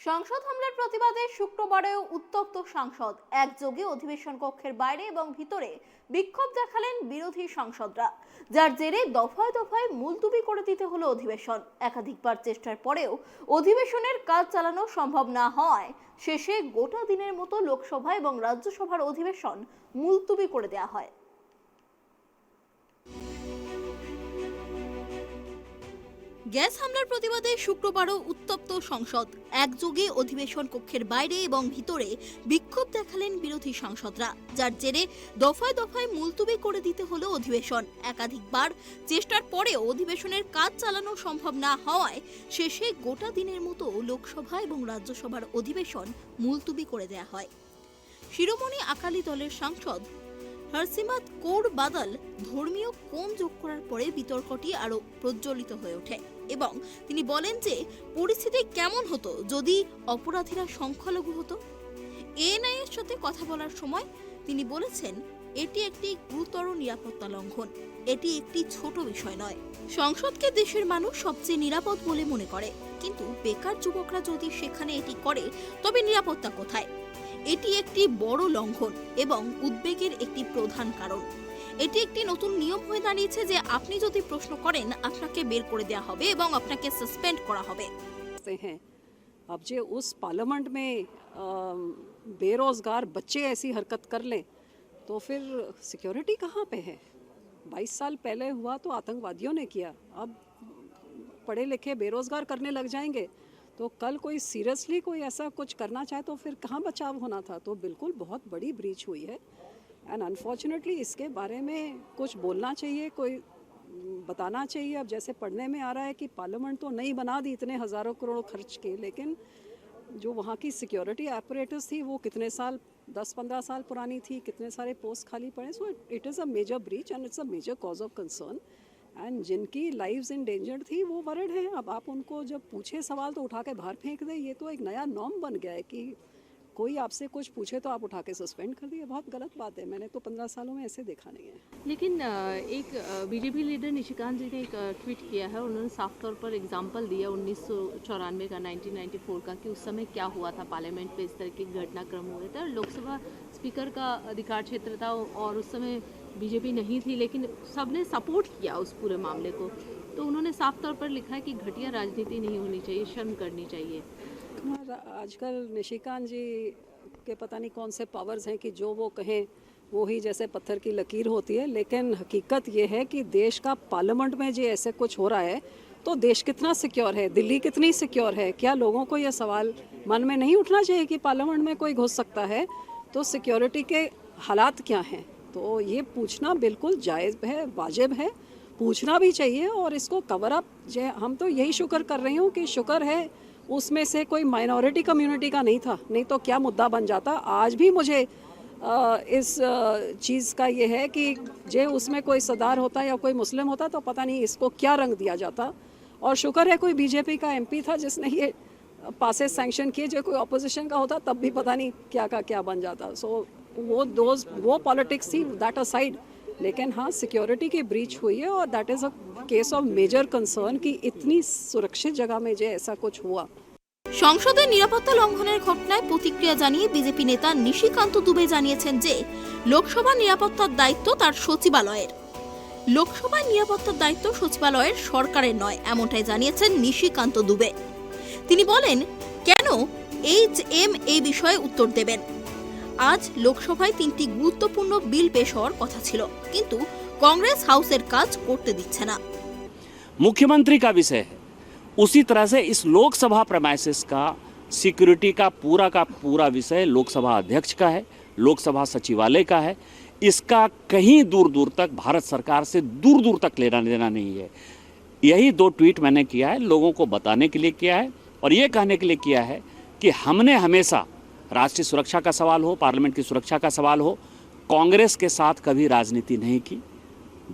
সংসদ হামলার প্রতিবাদে শুক্রবারেও উত্তপ্ত সংসদ, একযোগে অধিবেশন কক্ষের বাইরে এবং ভিতরে বিক্ষোভ দেখালেন বিরোধী সাংসদরা, যার জেরে দফায় দফায় মুলতুবি করে দিতে হলো অধিবেশন। একাধিকবার চেষ্টার পরেও অধিবেশনের কাজ চালানো সম্ভব না হওয়ায় শেষে গোটা দিনের মতো লোকসভা এবং রাজ্যসভার অধিবেশন মুলতুবি করে দেওয়া হয়। গ্যাস হামলার প্রতিবাদে শুক্রবারও উত্তপ্ত সংসদ, একযোগে অধিবেশন কক্ষের বাইরে এবং ভিতরে বিক্ষোভ দেখালেন বিরোধী সাংসদরা, যার জেরে দফায় দফায় মুলতুবি করে দিতে হলো অধিবেশন। একাধিকবার চেষ্টার পরেও অধিবেশনের কাজ চালানো সম্ভব না হওয়ায় শেষে গোটা দিনের মতো লোকসভা এবং রাজ্যসভার অধিবেশন মুলতুবি করে দেওয়া হয়। শিরোমণি আকালি দলের সাংসদ হরসিমরত কৌর বাদল ধর্মীয় কোণ যোগ করার পরে বিতর্কটি আরো প্রজ্বলিত হয়ে ওঠে এবং তিনি বলেন যে পরিস্থিতি কেমন হতো যদি অপরাধীরা সংখ্যালঘু হতো। এএনআই এর সাথে কথা বলার সময় তিনি বলেছেন, এটি একটি গুরুতর নিরাপত্তা লঙ্ঘন, এটি একটি ছোট বিষয় নয়। সংসদকে দেশের মানুষ সবচেয়ে নিরাপদ বলে মনে করে, কিন্তু বেকার যুবকরা যদি সেখানে এটি করে তবে নিরাপত্তা কোথায়? এটি একটি বড় লঙ্ঘন এবং উদ্বেগের একটি প্রধান কারণ। এটি একটি নতুন নিয়ম হয়ে দাঁড়িয়েছে যে আপনি যদি প্রশ্ন করেন আপনাকে বের করে দেওয়া হবে এবং আপনাকে সাসপেন্ড করা হবে। अब जो उस पार्लियामेंट में बेरोजगार बच्चे ऐसी हरकत कर लें तो फिर सिक्योरिटी कहाँ पे है? 22 साल पहले हुआ तो आतंकवादियों ने किया, अब पढ़े लिखे बेरोजगार करने लग जाएंगे तो कल कोई सीरियसली कोई ऐसा कुछ करना चाहे तो फिर कहाँ बचाव होना था? तो बिल्कुल बहुत बड़ी ब्रीच हुई है एंड अनफॉर्चुनेटली इसके बारे में कुछ बोलना चाहिए, कोई बताना चाहिए। अब जैसे पढ़ने में आ रहा है कि पार्लियामेंट तो नहीं बना दी इतने हज़ारों करोड़ खर्च के, लेकिन जो वहाँ की सिक्योरिटी एपरेटस थी वो कितने साल 10-15 साल पुरानी थी, कितने सारे पोस्ट खाली पड़े। So it is a major breach and it's a major cause of concern and जिनकी लाइव्स इंडेंजर्ड थी वो वरिड हैं। अब आप उनको जब पूछे सवाल तो उठा के बाहर फेंक दें, ये तो एक नया नॉर्म बन गया है कि कोई आपसे कुछ पूछे तो आप उठा के सस्पेंड कर दिए। बहुत गलत बात है, मैंने तो 15 सालों में ऐसे देखा नहीं है। लेकिन एक बीजेपी लीडर निशिकांत जी ने एक ट्वीट किया है, उन्होंने साफ तौर पर एग्जाम्पल दिया 1994 का, 1994 का, कि उस समय क्या हुआ था पार्लियामेंट में, इस तरह के घटनाक्रम हुए थे और लोकसभा स्पीकर का अधिकार क्षेत्र था और उस समय बीजेपी नहीं थी, लेकिन सबने सपोर्ट किया उस पूरे मामले को। तो उन्होंने साफ तौर पर लिखा है कि घटिया राजनीति नहीं होनी चाहिए, शर्म करनी चाहिए। आजकल निशिकांत जी के पता नहीं कौन से पावर्स हैं कि जो वो कहें वो ही जैसे पत्थर की लकीर होती है, लेकिन हकीकत ये है कि देश का पार्लियामेंट में जो ऐसे कुछ हो रहा है तो देश कितना सिक्योर है, दिल्ली कितनी सिक्योर है? क्या लोगों को ये सवाल मन में नहीं उठना चाहिए कि पार्लियामेंट में कोई घुस सकता है तो सिक्योरिटी के हालात क्या हैं? तो ये पूछना बिल्कुल जायज़ है, वाजिब है, पूछना भी चाहिए और इसको कवर अप। हम तो यही शुक्र कर रही हूँ कि शुक्र है उसमें से कोई माइनॉरिटी कम्युनिटी का नहीं था, नहीं तो क्या मुद्दा बन जाता। आज भी मुझे इस चीज़ का ये है कि जे उसमें कोई सरदार होता या कोई मुस्लिम होता तो पता नहीं इसको क्या रंग दिया जाता। और शुक्र है कोई बीजेपी का एमपी था जिसने ये पासेस सैंक्शन किए, जो कोई अपोजिशन का होता तब भी पता नहीं क्या का क्या बन जाता। सो वो पॉलिटिक्स थी, दैट असाइड। लेकिन हाँ, सिक्योरिटी की ब्रीच हुई है और that is a case of major concern कि इतनी सुरक्षित जगह में जो ऐसा कुछ हुआ। সংসদের নিরাপত্তা লঙ্ঘনের ঘটনায় প্রতিক্রিয়া জানিয়ে বিজেপি নেতা নিশিকান্ত দুবে জানিয়েছেন যে লোকসভা নিরাপত্তার দায়িত্ব তার সচিবালয়ের। লোকসভায় নিরাপত্তার দায়িত্ব সচিবালয়ের, সরকারের নয়, এমনটাই জানিয়েছেন নিশিকান্ত দুবে। তিনি বলেন, কেন এইচএম এই বিষয়ে উত্তর দেবেন? আজ লোকসভায় 3টি গুরুত্বপূর্ণ বিল পেশ হওয়ার কথা ছিল, কিন্তু कांग्रेस हाउसेर काज करते दिच्छे ना। मुख्यमंत्री का विषय है, उसी तरह से इस लोकसभा प्रेमाइसिस का सिक्योरिटी का पूरा विषय लोकसभा अध्यक्ष का है, लोकसभा सचिवालय का है। इसका कहीं दूर दूर तक भारत सरकार से दूर दूर तक लेना देना नहीं है। यही 2 ट्वीट मैंने किया है, लोगों को बताने के लिए किया है और ये कहने के लिए किया है कि हमने हमेशा राष्ट्रीय सुरक्षा का सवाल हो, पार्लियामेंट की सुरक्षा का सवाल हो, कांग्रेस के साथ कभी राजनीति नहीं की।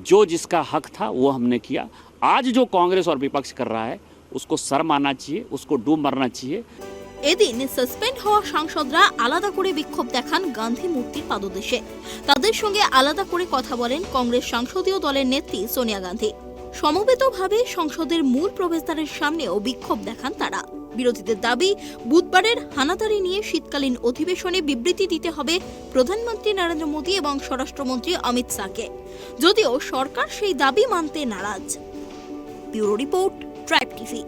जो जिसका हक था वो हमने किया। आज जो कांग्रेस और विपक्ष कर रहा है उसको शर्म आना चाहिए, उसको डूब मरना चाहिए। এদিন সাসপেন্ড হওয়া সাংসদরা আলাদা করে বিক্ষোভ দেখান গান্ধী মূর্তির পাদদেশে। তাদের সঙ্গে আলাদা করে কথা বলেন কংগ্রেস সংসদীয় দলের নেত্রী সোনিয়া গান্ধী। সমবেতভাবে সংসদের মূল প্রবেশদ্বারের সামনেও বিক্ষোভ দেখান তারা। বিরোধীদের দাবি, বুধবারের হানাদারি নিয়ে শীতকালীন অধিবেশনে বিবৃতি দিতে হবে প্রধানমন্ত্রী নরেন্দ্র মোদী এবং স্বরাষ্ট্রমন্ত্রী অমিত শাহকে, যদিও সরকার সেই দাবি মানতে নারাজ। Bureau report, tribe TV.